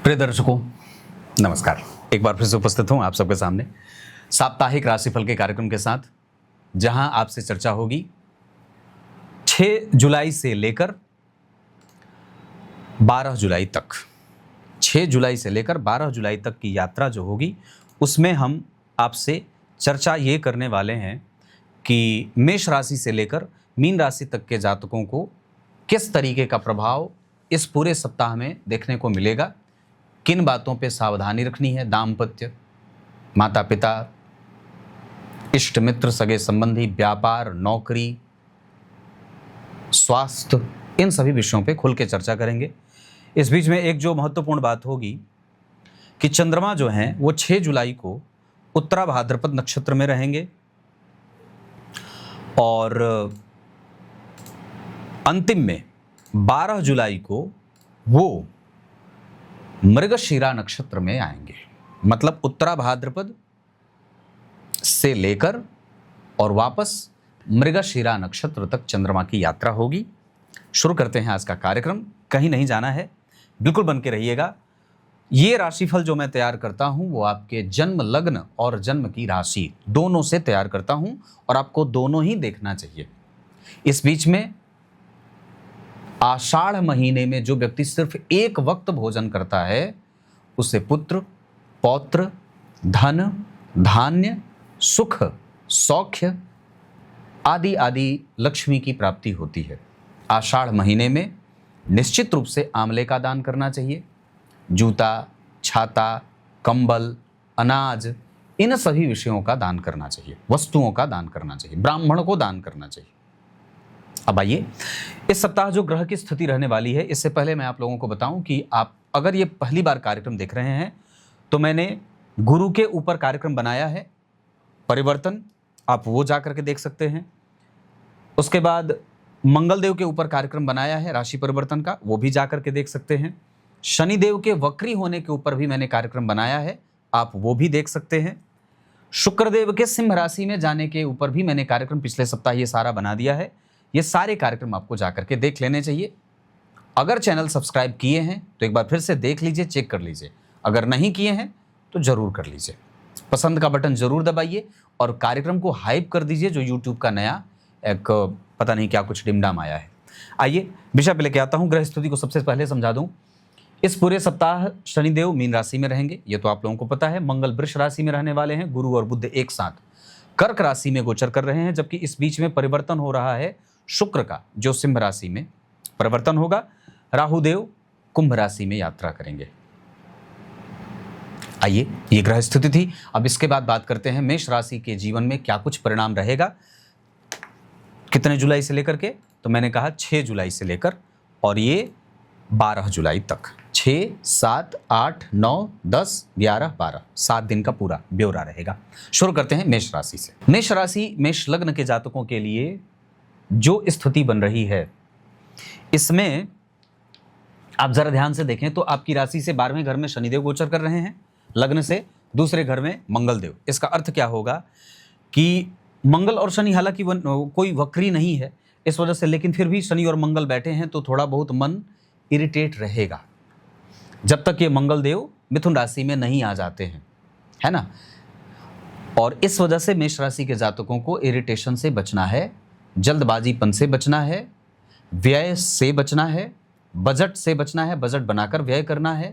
प्रिय दर्शकों नमस्कार। एक बार फिर से उपस्थित हूं आप सबके सामने साप्ताहिक राशिफल के कार्यक्रम के साथ, जहां आपसे चर्चा होगी 6 जुलाई से लेकर 12 जुलाई तक। 6 जुलाई से लेकर 12 जुलाई तक की यात्रा जो होगी उसमें हम आपसे चर्चा ये करने वाले हैं कि मेष राशि से लेकर मीन राशि तक के जातकों को किस तरीके का प्रभाव इस पूरे सप्ताह में देखने को मिलेगा, किन बातों पे सावधानी रखनी है। दाम्पत्य, माता पिता, इष्ट मित्र, सगे संबंधी, व्यापार, नौकरी, स्वास्थ्य, इन सभी विषयों पे खुल के चर्चा करेंगे। इस बीच में एक जो महत्वपूर्ण बात होगी कि चंद्रमा जो हैं वो 6 जुलाई को उत्तरा भाद्रपद नक्षत्र में रहेंगे और अंतिम में 12 जुलाई को वो मृगशिरा नक्षत्र में आएंगे। मतलब उत्तरा भाद्रपद से लेकर और वापस मृगशिरा नक्षत्र तक चंद्रमा की यात्रा होगी। शुरू करते हैं आज का कार्यक्रम। कहीं नहीं जाना है, बिल्कुल बन के रहिएगा। ये राशिफल जो मैं तैयार करता हूं वो आपके जन्म लग्न और जन्म की राशि दोनों से तैयार करता हूं और आपको दोनों ही देखना चाहिए। इस बीच में आषाढ़ महीने में जो व्यक्ति सिर्फ एक वक्त भोजन करता है उसे पुत्र, पौत्र, धन, धान्य, सुख, सौख्य आदि आदि लक्ष्मी की प्राप्ति होती है। आषाढ़ महीने में निश्चित रूप से आंवले का दान करना चाहिए। जूता, छाता, कंबल, अनाज, इन सभी विषयों का दान करना चाहिए। वस्तुओं का दान करना चाहिए। ब्राह्मण को दान करना चाहिए। अब आइए, इस सप्ताह जो ग्रह की स्थिति रहने वाली है, इससे पहले मैं आप लोगों को बताऊं कि आप अगर ये पहली बार कार्यक्रम देख रहे हैं तो मैंने गुरु के ऊपर कार्यक्रम बनाया है, परिवर्तन, आप वो जा करके देख सकते हैं। उसके बाद मंगलदेव के ऊपर कार्यक्रम बनाया है राशि परिवर्तन का, वो भी जा करके देख सकते हैं। शनिदेव के वक्री होने के ऊपर भी मैंने कार्यक्रम बनाया है, आप वो भी देख सकते हैं। शुक्रदेव के सिंह राशि में जाने के ऊपर भी मैंने कार्यक्रम पिछले सप्ताह ये सारा बना दिया है। ये सारे कार्यक्रम आपको जाकर के देख लेने चाहिए। अगर चैनल सब्सक्राइब किए हैं तो एक बार फिर से देख लीजिए, चेक कर लीजिए। अगर नहीं किए हैं तो जरूर कर लीजिए। पसंद का बटन जरूर दबाइए और कार्यक्रम को हाइप कर दीजिए। जो यूट्यूब का नया एक पता नहीं क्या कुछ डिमडाम आया है। आइए विषय पे लेके आता हूँ। ग्रह स्थिति को सबसे पहले समझा दूं। इस पूरे सप्ताह शनिदेव मीन राशि में रहेंगे, ये तो आप लोगों को पता है। मंगल वृष राशि में रहने वाले हैं। गुरु और बुध एक साथ कर्क राशि में गोचर कर रहे हैं, जबकि इस बीच में परिवर्तन हो रहा है शुक्र का, जो सिंह राशि में परिवर्तन होगा। राहुदेव कुंभ राशि में यात्रा करेंगे। आइए, ये ग्रह स्थिति थी। अब इसके बाद बात करते हैं मेष राशि के जीवन में क्या कुछ परिणाम रहेगा। कितने जुलाई से लेकर के, तो मैंने कहा 6 जुलाई से लेकर और ये 12 जुलाई तक। 6, 7, 8, 9, 10, 11, 12, 7 दिन का पूरा ब्यौरा रहेगा। शुरू करते हैं मेष राशि से। मेष राशि, मेष लग्न के जातकों के लिए जो स्थिति बन रही है, इसमें आप जरा ध्यान से देखें तो आपकी राशि से 12वें घर में शनिदेव गोचर कर रहे हैं, लग्न से दूसरे घर में मंगलदेव। इसका अर्थ क्या होगा कि मंगल और शनि, हालांकि कोई वक्री नहीं है इस वजह से, लेकिन फिर भी शनि और मंगल बैठे हैं तो थोड़ा बहुत मन इरिटेट रहेगा जब तक ये मंगलदेव मिथुन राशि में नहीं आ जाते हैं, है ना। और इस वजह से मेष राशि के जातकों को इरिटेशन से बचना है, जल्दबाजीपन से बचना है, व्यय से बचना है, बजट से बचना है, बजट बनाकर व्यय करना है,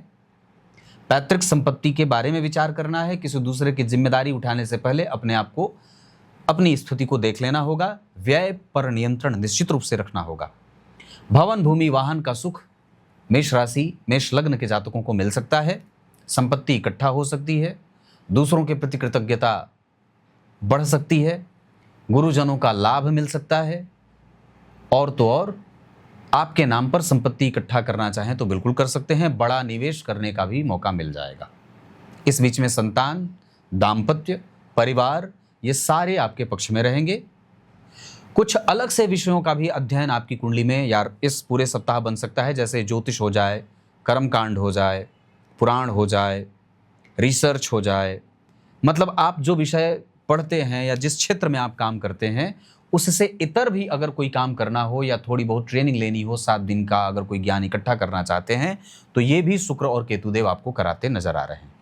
पैतृक संपत्ति के बारे में विचार करना है। किसी दूसरे की जिम्मेदारी उठाने से पहले अपने आप को, अपनी स्थिति को देख लेना होगा। व्यय पर नियंत्रण निश्चित रूप से रखना होगा। भवन, भूमि, वाहन का सुख मेष राशि, मेष लग्न के जातकों को मिल सकता है। संपत्ति इकट्ठा हो सकती है। दूसरों के प्रति कृतज्ञता बढ़ सकती है। गुरुजनों का लाभ मिल सकता है। और तो और आपके नाम पर संपत्ति इकट्ठा करना चाहें तो बिल्कुल कर सकते हैं। बड़ा निवेश करने का भी मौका मिल जाएगा। इस बीच में संतान, दाम्पत्य, परिवार, ये सारे आपके पक्ष में रहेंगे। कुछ अलग से विषयों का भी अध्ययन आपकी कुंडली में यार इस पूरे सप्ताह बन सकता है, जैसे ज्योतिष हो जाए, कर्मकांड हो जाए, पुराण हो जाए, रिसर्च हो जाए। मतलब आप जो विषय पढ़ते हैं या जिस क्षेत्र में आप काम करते हैं उससे इतर भी अगर कोई काम करना हो या थोड़ी बहुत ट्रेनिंग लेनी हो, 7 दिन का अगर कोई ज्ञान इकट्ठा करना चाहते हैं, तो ये भी शुक्र और केतुदेव आपको कराते नजर आ रहे हैं।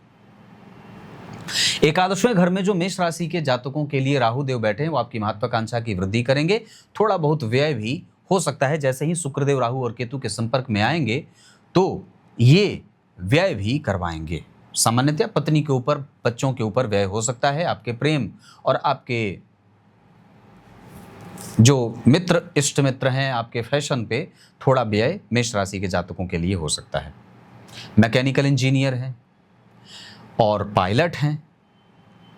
एकादशवें घर में जो मेष राशि के जातकों के लिए राहु देव बैठे हैं, वो आपकी महत्वाकांक्षा की वृद्धि करेंगे। थोड़ा बहुत व्यय भी हो सकता है। जैसे ही शुक्रदेव राहु और केतु के संपर्क में आएंगे तो ये व्यय भी करवाएंगे। सामान्यतः पत्नी के ऊपर, बच्चों के ऊपर व्यय हो सकता है। आपके प्रेम और आपके जो मित्र, इष्ट मित्र हैं, आपके फैशन पे थोड़ा व्यय मेष राशि के जातकों के लिए हो सकता है। मैकेनिकल इंजीनियर हैं और पायलट हैं,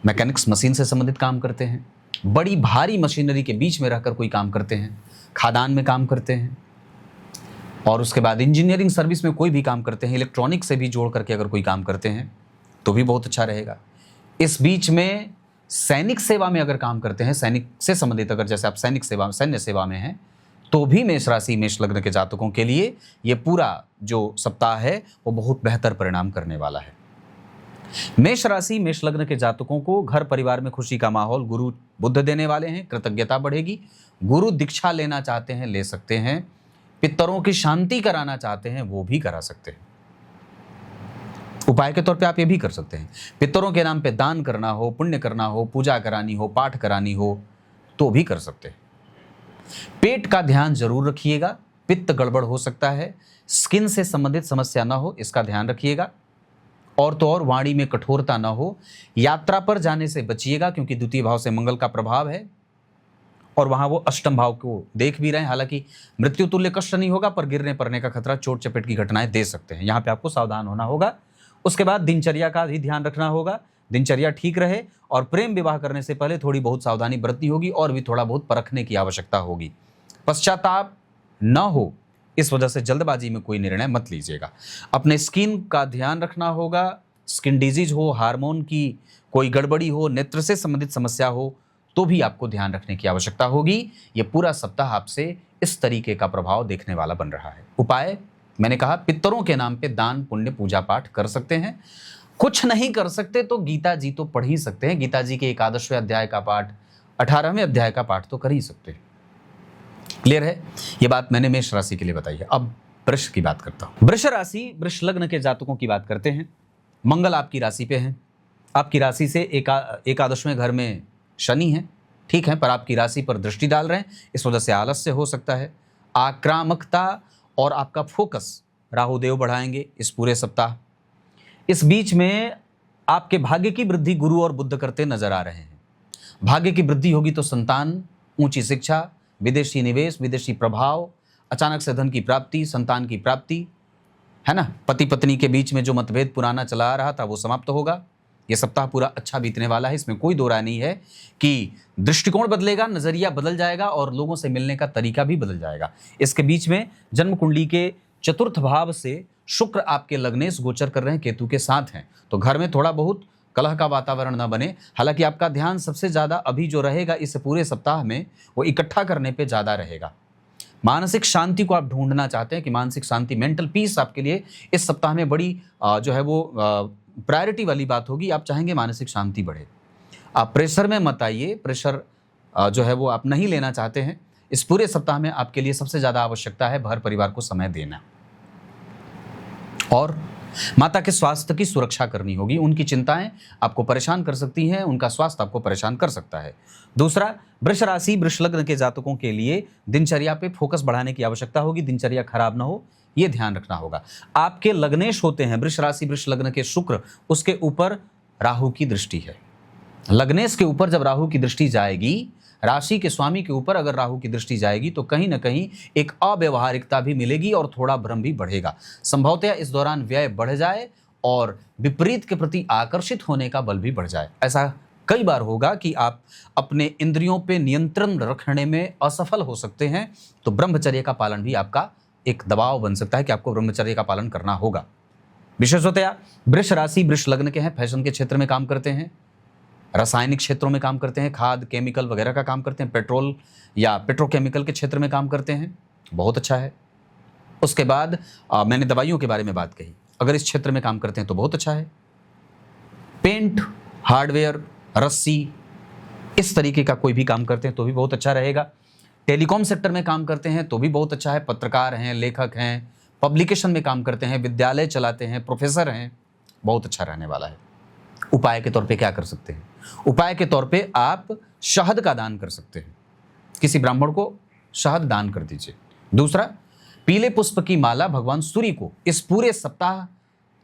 मैकेनिक्स मशीन से संबंधित काम करते हैं, बड़ी भारी मशीनरी के बीच में रहकर कोई काम करते हैं, खादान में काम करते हैं, और उसके बाद इंजीनियरिंग सर्विस में कोई भी काम करते हैं, इलेक्ट्रॉनिक से भी जोड़ करके अगर कोई काम करते हैं तो भी बहुत अच्छा रहेगा। इस बीच में सैनिक सेवा में अगर काम करते हैं, सैनिक से संबंधित अगर, जैसे आप सैनिक सेवा, सैन्य सेवा में हैं, तो भी मेष राशि, मेष लग्न के जातकों के लिए ये पूरा जो सप्ताह है वो बहुत बेहतर परिणाम करने वाला है। मेष राशि, मेष लग्न के जातकों को घर परिवार में खुशी का माहौल गुरु बुध देने वाले हैं। कृतज्ञता बढ़ेगी। गुरु दीक्षा लेना चाहते हैं, ले सकते हैं। पितरों की शांति कराना चाहते हैं, वो भी करा सकते हैं। उपाय के तौर पे आप ये भी कर सकते हैं। पितरों के नाम पे दान करना हो, पुण्य करना हो, पूजा करानी हो, पाठ करानी हो, तो भी कर सकते हैं। पेट का ध्यान जरूर रखिएगा। पित्त गड़बड़ हो सकता है। स्किन से संबंधित समस्या ना हो, इसका ध्यान रखिएगा। और तो और वाणी में कठोरता ना हो। यात्रा पर जाने से बचिएगा, क्योंकि द्वितीय भाव से मंगल का प्रभाव है और वहां वो अष्टम भाव को देख भी रहे हैं। हालांकि मृत्यु तुल्य कष्ट नहीं होगा, पर गिरने पड़ने का खतरा, चोट चपेट की घटनाएं दे सकते हैं। यहाँ पे आपको सावधान होना होगा। उसके बाद दिनचर्या का भी ध्यान रखना होगा। दिनचर्या ठीक रहे और प्रेम विवाह करने से पहले थोड़ी बहुत सावधानी बरतनी होगी और भी थोड़ा बहुत परखने की आवश्यकता होगी। पश्चाताप न हो, इस वजह से जल्दबाजी में कोई निर्णय मत लीजिएगा। अपने स्किन का ध्यान रखना होगा। स्किन डिजीज हो, हार्मोन की कोई गड़बड़ी हो, नेत्र से संबंधित समस्या हो, तो भी आपको ध्यान रखने की आवश्यकता होगी। ये पूरा सप्ताह आपसे इस तरीके का प्रभाव देखने वाला बन रहा है। उपाय मैंने कहा, पितरों के नाम पे दान, पुण्य, पूजा पाठ कर सकते हैं। कुछ नहीं कर सकते तो गीता जी तो पढ़ ही सकते हैं। गीता जी के 11वें अध्याय का पाठ, 18वें अध्याय का पाठ तो कर ही सकते हैं। क्लियर है? ये बात मैंने मेष राशि के लिए बताई है। अब वृष की बात करता हूं। वृष राशि, वृष लग्न के जातकों की बात करते हैं। मंगल आपकी राशि पे है। आपकी राशि से एकादशवें घर में शनि है, ठीक है, पर आपकी राशि पर दृष्टि डाल रहे हैं। इस वजह से आलस्य हो सकता है। आक्रामकता और आपका फोकस राहु देव बढ़ाएंगे इस पूरे सप्ताह। इस बीच में आपके भाग्य की वृद्धि गुरु और बुध करते नजर आ रहे हैं। भाग्य की वृद्धि होगी तो संतान, ऊंची शिक्षा, विदेशी निवेश, विदेशी प्रभाव, अचानक से धन की प्राप्ति, संतान की प्राप्ति, है ना। पति पत्नी के बीच में जो मतभेद पुराना चला आ रहा था वो समाप्त होगा। ये सप्ताह पूरा अच्छा बीतने वाला है, इसमें कोई दो राय नहीं है कि दृष्टिकोण बदलेगा, नजरिया बदल जाएगा और लोगों से मिलने का तरीका भी बदल जाएगा। इसके बीच में जन्म कुंडली के चतुर्थ भाव से शुक्र आपके लग्नेश गोचर कर रहे हैं, केतु के साथ हैं, तो घर में थोड़ा बहुत कलह का वातावरण न बने। हालांकि आपका ध्यान सबसे ज़्यादा अभी जो रहेगा इस पूरे सप्ताह में, वो इकट्ठा करने पे ज़्यादा रहेगा। मानसिक शांति को आप ढूंढना चाहते हैं कि मानसिक शांति, मेंटल पीस आपके लिए इस सप्ताह में बड़ी जो है वो प्रायोरिटी वाली बात होगी। आप चाहेंगे मानसिक शांति बढ़े। आप प्रेशर में मत आइए। प्रेशर जो है वो आप नहीं लेना चाहते हैं। इस पूरे सप्ताह में आपके लिए सबसे ज़्यादा आवश्यकता है भर परिवार को समय देना और माता के स्वास्थ्य की सुरक्षा करनी होगी। उनकी चिंताएं आपको परेशान कर सकती हैं, उनका स्वास्थ्य आपको परेशान कर सकता है। दूसरा, वृष राशि, वृष लग्न के जातकों के लिए दिनचर्या पे फोकस बढ़ाने की आवश्यकता होगी। दिनचर्या खराब ना हो, ये ध्यान रखना होगा। आपके लग्नेश होते हैं वृष राशि, वृष लग्न के शुक्र, उसके ऊपर राहु की दृष्टि है। लग्नेश के ऊपर जब राहु की दृष्टि जाएगी, राशि के स्वामी के ऊपर अगर राहु की दृष्टि जाएगी, तो कहीं ना कहीं एक अव्यवहारिकता भी मिलेगी और थोड़ा भ्रम भी बढ़ेगा। संभवतः इस दौरान व्यय बढ़ जाए और विपरीत के प्रति आकर्षित होने का बल भी बढ़ जाए। ऐसा कई बार होगा कि आप अपने इंद्रियों पे नियंत्रण रखने में असफल हो सकते हैं। तो ब्रह्मचर्य का पालन भी आपका एक दबाव बन सकता है कि आपको ब्रह्मचर्य का पालन करना होगा। विशेषतया वृष राशि, वृष लग्न के हैं, फैशन के क्षेत्र में काम करते हैं, रासायनिक क्षेत्रों में काम करते हैं, खाद, केमिकल वगैरह का काम करते हैं, पेट्रोल या पेट्रोकेमिकल के क्षेत्र में काम करते हैं, बहुत अच्छा है। उसके बाद मैंने दवाइयों के बारे में बात कही, अगर इस क्षेत्र में काम करते हैं तो बहुत अच्छा है। पेंट, हार्डवेयर, रस्सी, इस तरीके का कोई भी काम करते हैं तो भी बहुत अच्छा रहेगा। टेलीकॉम सेक्टर में काम करते हैं तो भी बहुत अच्छा है। पत्रकार हैं, लेखक हैं, पब्लिकेशन में काम करते हैं, विद्यालय चलाते हैं, प्रोफेसर हैं, बहुत अच्छा रहने वाला है। उपाय के तौर पे क्या कर सकते हैं? उपाय के तौर पे आप शहद का दान कर सकते हैं। किसी ब्राह्मण को शहद दान कर दीजिए। दूसरा, पीले पुष्प की माला भगवान सूर्य को इस पूरे सप्ताह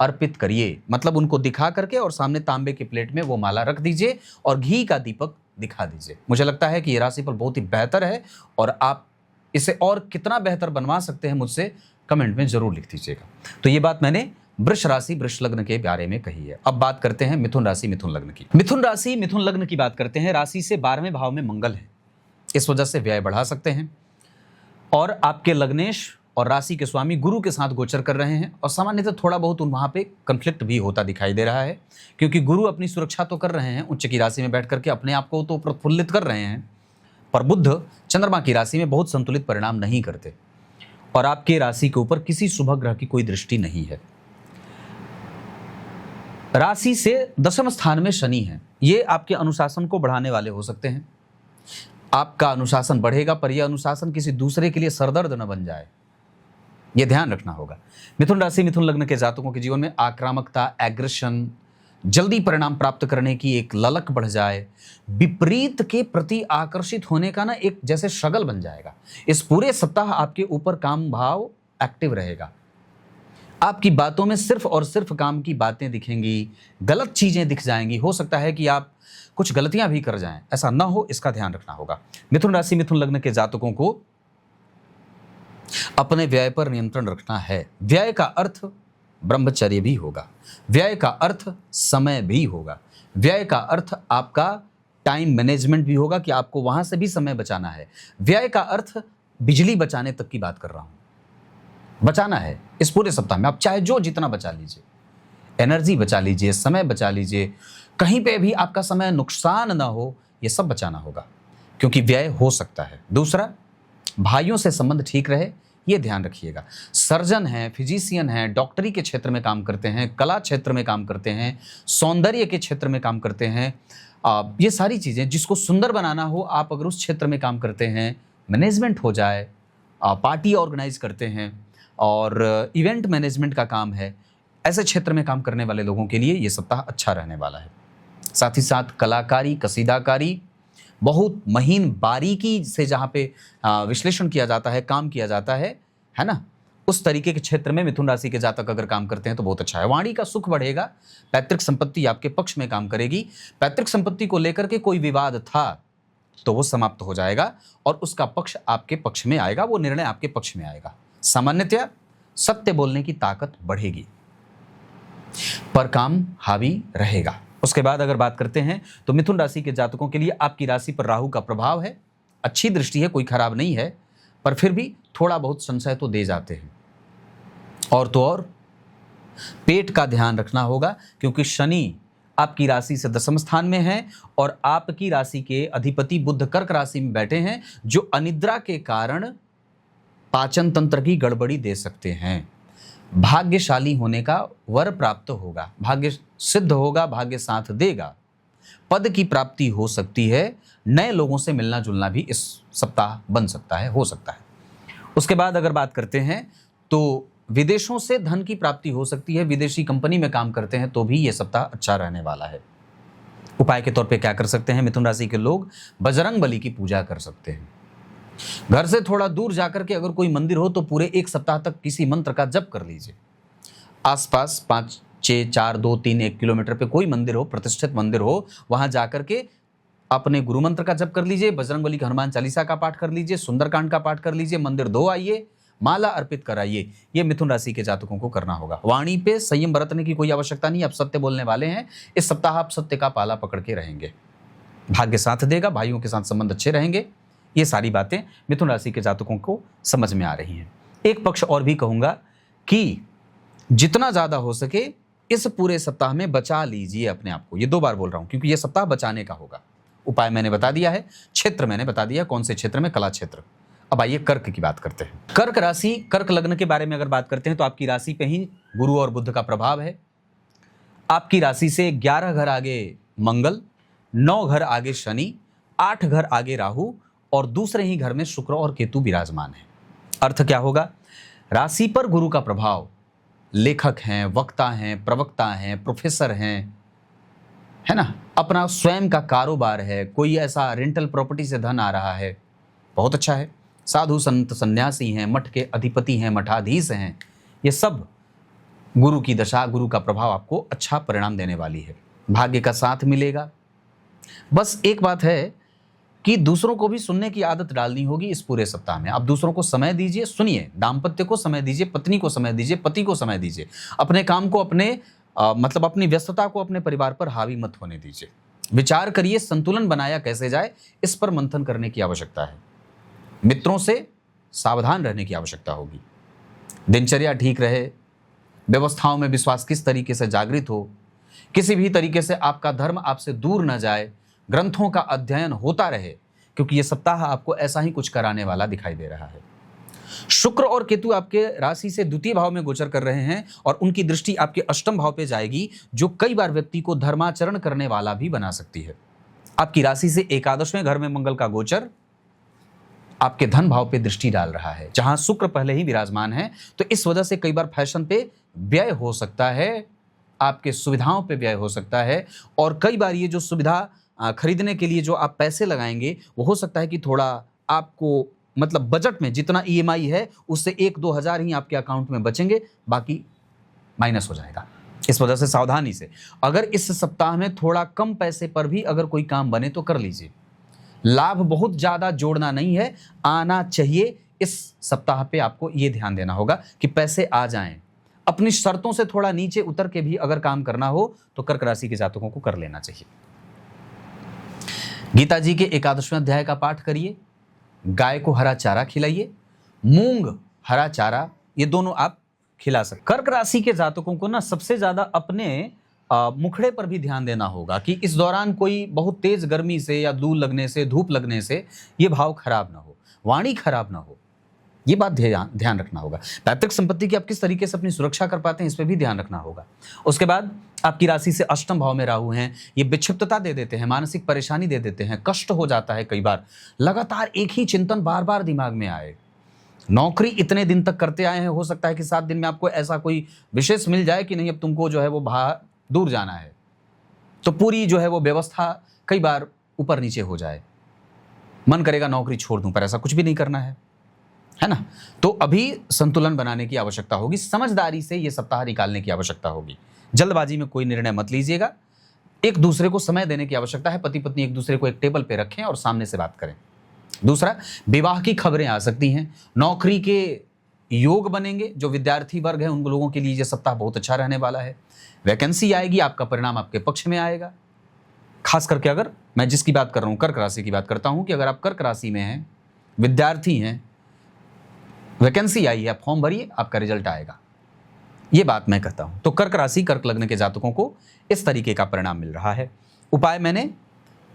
अर्पित करिए, मतलब उनको दिखा करके और सामने तांबे की प्लेट में वो माला रख दीजिए और घी का दीपक दिखा दीजिए। मुझे लगता है कि ये राशिफल बहुत ही बेहतर है और आप इसे और कितना बेहतर बनवा सकते हैं मुझसे कमेंट में जरूर लिख दीजिएगा। तो ये बात मैंने वृष राशि वृष लग्न के बारे में कही है। अब बात करते हैं मिथुन राशि मिथुन लग्न की। मिथुन राशि मिथुन लग्न की बात करते हैं। राशि से 12वें भाव में मंगल है, इस वजह से व्यय बढ़ा सकते हैं और आपके लग्नेश और राशि के स्वामी गुरु के साथ गोचर कर रहे हैं और सामान्यतः थोड़ा बहुत वहां पे कंफ्लिक्ट भी होता दिखाई दे रहा है, क्योंकि गुरु अपनी सुरक्षा तो कर रहे हैं, उच्च की राशि में बैठ करके अपने आप को तो प्रफुल्लित कर रहे हैं, पर बुध चंद्रमा की राशि में बहुत संतुलित परिणाम नहीं करते और आपके राशि के ऊपर किसी शुभ ग्रह की कोई दृष्टि नहीं है। राशि से 10वें स्थान में शनि है, ये आपके अनुशासन को बढ़ाने वाले हो सकते हैं। आपका अनुशासन बढ़ेगा, पर यह अनुशासन किसी दूसरे के लिए सरदर्द न बन जाए, यह ध्यान रखना होगा। मिथुन राशि मिथुन लग्न के जातकों के जीवन में आक्रामकता, एग्रेशन, जल्दी परिणाम प्राप्त करने की एक ललक बढ़ जाए, विपरीत के प्रति आकर्षित होने का ना एक जैसे शगल बन जाएगा। इस पूरे सप्ताह आपके ऊपर काम भाव एक्टिव रहेगा। आपकी बातों में सिर्फ और सिर्फ काम की बातें दिखेंगी, गलत चीजें दिख जाएंगी। हो सकता है कि आप कुछ गलतियां भी कर जाएं, ऐसा ना हो इसका ध्यान रखना होगा। मिथुन राशि मिथुन लग्न के जातकों को अपने व्यय पर नियंत्रण रखना है। व्यय का अर्थ ब्रह्मचर्य भी होगा, व्यय का अर्थ समय भी होगा, व्यय का अर्थ आपका टाइम मैनेजमेंट भी होगा कि आपको वहां से भी समय बचाना है। व्यय का अर्थ बिजली बचाने तक की बात कर रहा हूं। बचाना है इस पूरे सप्ताह में, आप चाहे जो जितना बचा लीजिए, एनर्जी बचा लीजिए, समय बचा लीजिए, कहीं पे भी आपका समय नुकसान ना हो, ये सब बचाना होगा क्योंकि व्यय हो सकता है। दूसरा, भाइयों से संबंध ठीक रहे, ये ध्यान रखिएगा। सर्जन हैं, फिजिशियन हैं, डॉक्टरी के क्षेत्र में काम करते हैं, कला क्षेत्र में काम करते हैं, सौंदर्य के क्षेत्र में काम करते हैं, ये सारी चीज़ें जिसको सुंदर बनाना हो, आप अगर उस क्षेत्र में काम करते हैं, मैनेजमेंट हो जाए, पार्टी ऑर्गेनाइज करते हैं और इवेंट मैनेजमेंट का काम है, ऐसे क्षेत्र में काम करने वाले लोगों के लिए ये सप्ताह अच्छा रहने वाला है। साथ ही साथ कलाकारी, कसीदाकारी, बहुत महीन बारीकी से जहाँ पे विश्लेषण किया जाता है, काम किया जाता है ना, उस तरीके के क्षेत्र में मिथुन राशि के जातक अगर काम करते हैं तो बहुत अच्छा है। वाणी का सुख बढ़ेगा, पैतृक संपत्ति आपके पक्ष में काम करेगी। पैतृक संपत्ति को लेकर के कोई विवाद था तो वो समाप्त हो जाएगा और उसका पक्ष आपके पक्ष में आएगा, वो निर्णय आपके पक्ष में आएगा। सामान्यतया सत्य बोलने की ताकत बढ़ेगी, पर काम हावी रहेगा। उसके बाद अगर बात करते हैं तो मिथुन राशि के जातकों के लिए आपकी राशि पर राहु का प्रभाव है। अच्छी दृष्टि है, कोई खराब नहीं है, पर फिर भी थोड़ा बहुत संशय तो दे जाते हैं। और तो और पेट का ध्यान रखना होगा क्योंकि शनि आपकी राशि से 10वें स्थान में है और आपकी राशि के अधिपति बुध कर्क राशि में बैठे हैं, जो अनिद्रा के कारण पाचन तंत्र की गड़बड़ी दे सकते हैं। भाग्यशाली होने का वर प्राप्त होगा, भाग्य सिद्ध होगा, भाग्य साथ देगा, पद की प्राप्ति हो सकती है, नए लोगों से मिलना जुलना भी इस सप्ताह बन सकता है, हो सकता है। उसके बाद अगर बात करते हैं तो विदेशों से धन की प्राप्ति हो सकती है। विदेशी कंपनी में काम करते हैं तो भी ये सप्ताह अच्छा रहने वाला है। उपाय के तौर पे क्या कर सकते हैं? मिथुन राशि के लोग बजरंग बली की पूजा कर सकते हैं। घर से थोड़ा दूर जाकर के अगर कोई मंदिर हो तो पूरे एक सप्ताह तक किसी मंत्र का जप कर लीजिए। आसपास 5, 6, 4, 2, 3, 1 किलोमीटर पे कोई मंदिर हो, प्रतिष्ठित मंदिर हो, वहां जाकर के अपने गुरु मंत्र का जप कर लीजिए, बजरंगबली का हनुमान चालीसा का पाठ कर लीजिए, सुंदरकांड का पाठ कर लीजिए, मंदिर धो आइए, माला अर्पित कराइए। ये मिथुन राशि के जातकों को करना होगा। वाणी पे संयम बरतने की कोई आवश्यकता नहीं, आप सत्य बोलने वाले हैं। इस सप्ताह आप सत्य का पाला पकड़ के रहेंगे, भाग्य साथ देगा, भाइयों के साथ संबंध अच्छे रहेंगे। ये सारी बातें मिथुन राशि के जातकों को समझ में आ रही हैं। एक पक्ष और भी कहूंगा कि जितना ज्यादा हो सके इस पूरे सप्ताह में बचा लीजिए अपने आप को। ये 2 बार बोल रहा हूं क्योंकि ये सप्ताह बचाने का होगा। उपाय मैंने बता दिया है, क्षेत्र मैंने बता दिया, कौन से क्षेत्र में, कला क्षेत्र। अब आइए कर्क की बात करते हैं। कर्क राशि, कर्क लग्न के बारे में अगर बात करते हैं तो आपकी राशि पे ही गुरु और बुध का प्रभाव है। आपकी राशि से 11 घर आगे मंगल, 9 घर आगे शनि, 8 घर आगे राहु और दूसरे ही घर में शुक्र और केतु विराजमान है। अर्थ क्या होगा? राशि पर गुरु का प्रभाव, लेखक हैं, वक्ता हैं, प्रवक्ता हैं, प्रोफेसर हैं, है ना, अपना स्वयं का कारोबार है, कोई ऐसा रेंटल प्रॉपर्टी से धन आ रहा है, बहुत अच्छा है। साधु संत सन्यासी हैं, मठ के अधिपति हैं, मठाधीश हैं, ये सब गुरु की दशा, गुरु का प्रभाव आपको अच्छा परिणाम देने वाली है। भाग्य का साथ मिलेगा। बस एक बात है कि दूसरों को भी सुनने की आदत डालनी होगी इस पूरे सप्ताह में। आप दूसरों को समय दीजिए, सुनिए, दाम्पत्य को समय दीजिए, पत्नी को समय दीजिए, पति को समय दीजिए, अपने काम को मतलब अपनी व्यस्तता को अपने परिवार पर हावी मत होने दीजिए। विचार करिए संतुलन बनाया कैसे जाए, इस पर मंथन करने की आवश्यकता है। मित्रों से सावधान रहने की आवश्यकता होगी। दिनचर्या ठीक रहे, व्यवस्थाओं में विश्वास किस तरीके से जागृत हो, किसी भी तरीके से आपका धर्म आपसे दूर न जाए, ग्रंथों का अध्ययन होता रहे, क्योंकि यह सप्ताह आपको ऐसा ही कुछ कराने वाला दिखाई दे रहा है। शुक्र और केतु आपके राशि से द्वितीय भाव में गोचर कर रहे हैं और उनकी दृष्टि आपके अष्टम भाव पे जाएगी, जो कई बार व्यक्ति को धर्माचरण करने वाला भी बना सकती है। आपकी राशि से एकादशवें घर में मंगल का गोचर आपके धन भाव पे दृष्टि डाल रहा है, जहां शुक्र पहले ही विराजमान है। तो इस वजह से कई बार फैशन पे व्यय हो सकता है, आपके सुविधाओं पे व्यय हो सकता है, और कई बार ये जो सुविधा खरीदने के लिए जो आप पैसे लगाएंगे, वो हो सकता है कि थोड़ा आपको मतलब बजट में जितना ईएमआई है उससे 1-2 हज़ार ही आपके अकाउंट में बचेंगे, बाकी माइनस हो जाएगा। इस वजह से सावधानी से, अगर इस सप्ताह में थोड़ा कम पैसे पर भी अगर कोई काम बने तो कर लीजिए। लाभ बहुत ज़्यादा जोड़ना नहीं है, आना चाहिए। इस सप्ताह पे आपको ये ध्यान देना होगा कि पैसे आ जाएं। अपनी शर्तों से थोड़ा नीचे उतर के भी अगर काम करना हो तो कर्क राशि के जातकों को कर लेना चाहिए। गीता जी के 11वें अध्याय का पाठ करिए, गाय को हरा चारा खिलाइए, मूंग हरा चारा, ये दोनों आप खिला सकते। कर्क राशि के जातकों को ना सबसे ज्यादा अपने मुखड़े पर भी ध्यान देना होगा कि इस दौरान कोई बहुत तेज गर्मी से या लू लगने से, धूप लगने से ये भाव खराब ना हो, वाणी खराब ना हो, ये बात ध्यान रखना होगा। पैतृक संपत्ति की आप किस तरीके से अपनी सुरक्षा कर पाते हैं, इस पर भी ध्यान रखना होगा। उसके बाद आपकी राशि से अष्टम भाव में राहु हैं, ये विक्षिप्तता दे देते हैं, मानसिक परेशानी दे देते हैं, कष्ट हो जाता है कई बार, लगातार एक ही चिंतन बार बार दिमाग में आए। नौकरी इतने दिन तक करते आए हैं, हो सकता है कि 7 दिन में आपको ऐसा कोई विशेष मिल जाए कि नहीं, अब तुमको जो है वो बाहर दूर जाना है, तो पूरी जो है वो व्यवस्था कई बार ऊपर नीचे हो जाए, मन करेगा नौकरी छोड़ दूं, पर ऐसा कुछ भी नहीं करना है ना। तो अभी संतुलन बनाने की आवश्यकता होगी, समझदारी से ये सप्ताह निकालने की आवश्यकता होगी। जल्दबाजी में कोई निर्णय मत लीजिएगा। एक दूसरे को समय देने की आवश्यकता है, पति पत्नी एक दूसरे को एक टेबल पे रखें और सामने से बात करें। दूसरा, विवाह की खबरें आ सकती हैं, नौकरी के योग बनेंगे। जो विद्यार्थी वर्ग है उन लोगों के लिए ये सप्ताह बहुत अच्छा रहने वाला है। वैकेंसी आएगी, आपका परिणाम आपके पक्ष में आएगा। खास करके अगर मैं जिसकी बात कर रहा हूँ, कर्क राशि की बात करता हूँ, कि अगर आप कर्क राशि में हैं, विद्यार्थी हैं, वैकेंसी आई है, फॉर्म भरिए, आपका रिजल्ट आएगा, ये बात मैं कहता हूं। तो कर्क राशि, कर्क लग्न के जातकों को इस तरीके का परिणाम मिल रहा है। उपाय मैंने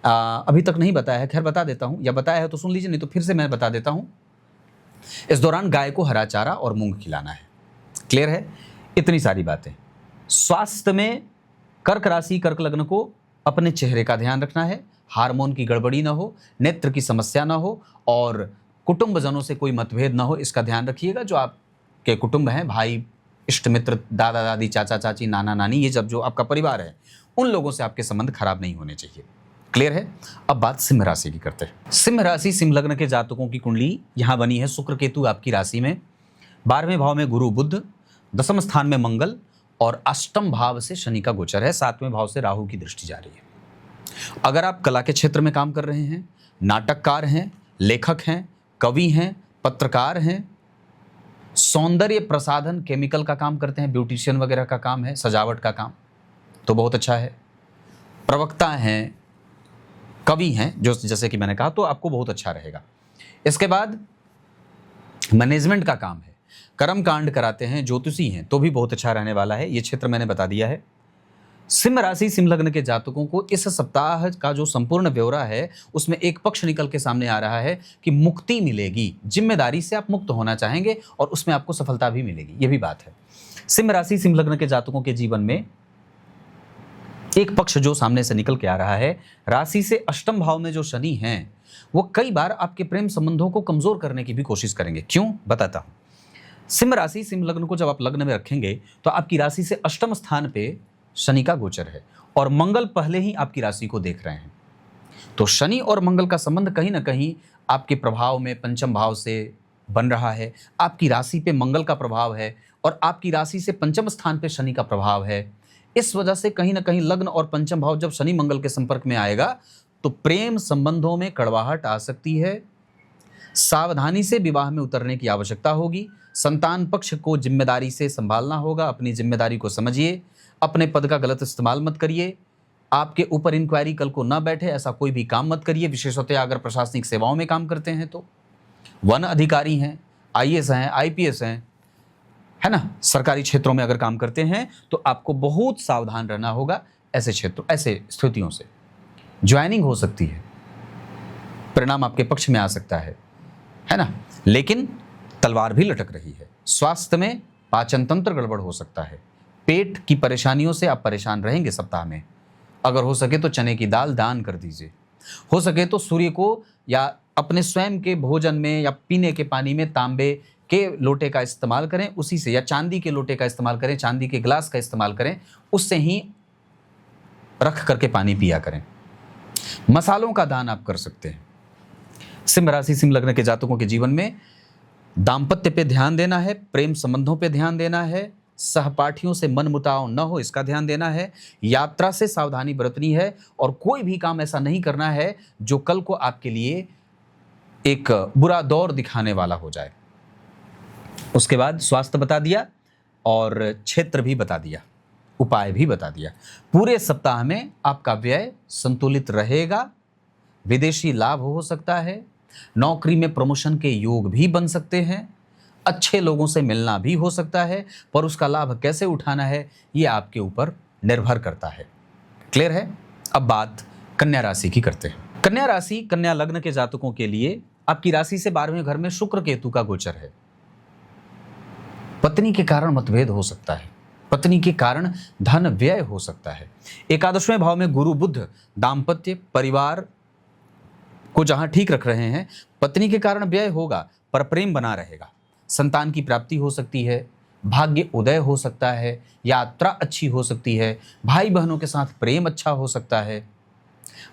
अभी तक नहीं बताया है, खैर बता देता हूं, या बताया है तो सुन लीजिए, नहीं तो फिर से मैं बता देता हूं। इस दौरान गाय को हरा चारा और मूंग खिलाना है। क्लियर है? इतनी सारी बातें। स्वास्थ्य में कर्क राशि, कर्क लग्न को अपने चेहरे का ध्यान रखना है, हार्मोन की गड़बड़ी ना हो, नेत्र की समस्या ना हो, और कुटुंबजनों से कोई मतभेद ना हो, इसका ध्यान रखिएगा। जो आपके कुटुंब हैं, भाई, इष्ट मित्र, दादा दादी, चाचा चाची, नाना नानी, ये जब जो आपका परिवार है, उन लोगों से आपके संबंध खराब नहीं होने चाहिए। क्लियर है? अब बात सिंह राशि की करते हैं। सिंह राशि, सिंह लग्न के जातकों की कुंडली यहाँ बनी है। शुक्र केतु आपकी राशि में, 12वें भाव में गुरु बुध, 10वें स्थान में मंगल, और अष्टम भाव से शनि का गोचर है, 7वें भाव से राहु की दृष्टि जा रही है। अगर आप कला के क्षेत्र में काम कर रहे हैं, नाटककार हैं, लेखक हैं, कवि हैं, पत्रकार हैं, सौंदर्य प्रसाधन केमिकल का काम करते हैं, ब्यूटिशियन वगैरह का काम है, सजावट का काम, तो बहुत अच्छा है। प्रवक्ता हैं, कवि हैं, जो जैसे कि मैंने कहा, तो आपको बहुत अच्छा रहेगा। इसके बाद मैनेजमेंट का काम है, कर्म कांड कराते हैं, ज्योतिषी हैं, तो भी बहुत अच्छा रहने वाला है। ये क्षेत्र मैंने बता दिया है। सिंह राशि, सिंह लग्न के जातकों को इस सप्ताह का जो संपूर्ण ब्यौरा है, उसमें एक पक्ष निकल के सामने आ रहा है कि मुक्ति मिलेगी, जिम्मेदारी से आप मुक्त होना चाहेंगे और उसमें आपको सफलता भी मिलेगी, ये भी बात है। सिंह राशि, सिंह लग्न के जातकों के जीवन में एक पक्ष जो सामने से निकल के आ रहा है, राशि से अष्टम भाव में जो शनि हैं वो कई बार आपके प्रेम संबंधों को कमजोर करने की भी कोशिश करेंगे। क्यों, बताता हूं। सिंह राशि, सिंह लग्न को जब आप लग्न में रखेंगे तो आपकी राशि से अष्टम स्थान पे शनि का गोचर है और मंगल पहले ही आपकी राशि को देख रहे हैं। तो शनि और मंगल का संबंध कहीं ना कहीं आपके प्रभाव में पंचम भाव से बन रहा है। आपकी राशि पे मंगल का प्रभाव है और आपकी राशि से पंचम स्थान पे शनि का प्रभाव है। इस वजह से कहीं ना कहीं लग्न और पंचम भाव जब शनि मंगल के संपर्क में आएगा तो प्रेम संबंधों में कड़वाहट आ सकती है। सावधानी से विवाह में उतरने की आवश्यकता होगी। संतान पक्ष को जिम्मेदारी से संभालना होगा। अपनी जिम्मेदारी को समझिए, अपने पद का गलत इस्तेमाल मत करिए। आपके ऊपर इंक्वायरी कल को ना बैठे, ऐसा कोई भी काम मत करिए। विशेषतः अगर प्रशासनिक सेवाओं में काम करते हैं, तो वन अधिकारी हैं, आईएएस हैं, आईपीएस हैं, है ना, सरकारी क्षेत्रों में अगर काम करते हैं तो आपको बहुत सावधान रहना होगा। ऐसे क्षेत्रों, ऐसे स्थितियों से ज्वाइनिंग हो सकती है, परिणाम आपके पक्ष में आ सकता है ना, लेकिन तलवार भी लटक रही है। स्वास्थ्य में पाचन तंत्र गड़बड़ हो सकता है। पेट की परेशानियों से आप परेशान रहेंगे सप्ताह में। अगर हो सके तो चने की दाल दान कर दीजिए। हो सके तो सूर्य को या अपने स्वयं के भोजन में या पीने के पानी में तांबे के लोटे का इस्तेमाल करें, उसी से, या चांदी के लोटे का इस्तेमाल करें, चांदी के गिलास का इस्तेमाल करें, उससे ही रख करके पानी पिया करें। मसालों का दान आप कर सकते हैं। सिंह राशि, सिंह लग्न के जातकों के जीवन में दाम्पत्य पे ध्यान देना है, प्रेम संबंधों पे ध्यान देना है, सहपाठियों से मनमुटाव न हो इसका ध्यान देना है, यात्रा से सावधानी बरतनी है और कोई भी काम ऐसा नहीं करना है जो कल को आपके लिए एक बुरा दौर दिखाने वाला हो जाए। उसके बाद स्वास्थ्य बता दिया और क्षेत्र भी बता दिया, उपाय भी बता दिया। पूरे सप्ताह में आपका व्यय संतुलित रहेगा। विदेशी लाभ हो सकता है, नौकरी में प्रमोशन के योग भी बन सकते हैं, अच्छे लोगों से मिलना भी हो सकता है, पर उसका लाभ कैसे उठाना है ये आपके ऊपर निर्भर करता है। क्लियर है? अब बात कन्या राशि की करते हैं। कन्या राशि, कन्या लग्न के जातकों के लिए आपकी राशि से 12वें घर में शुक्र केतु का गोचर है। पत्नी के कारण मतभेद हो सकता है, पत्नी के कारण धन व्यय हो सकता है। एकादशवें भाव में गुरु बुध दाम्पत्य परिवार को जहां ठीक रख रहे हैं, पत्नी के कारण व्यय होगा पर प्रेम बना रहेगा। संतान की प्राप्ति हो सकती है, भाग्य उदय हो सकता है, यात्रा अच्छी हो सकती है, भाई बहनों के साथ प्रेम अच्छा हो सकता है,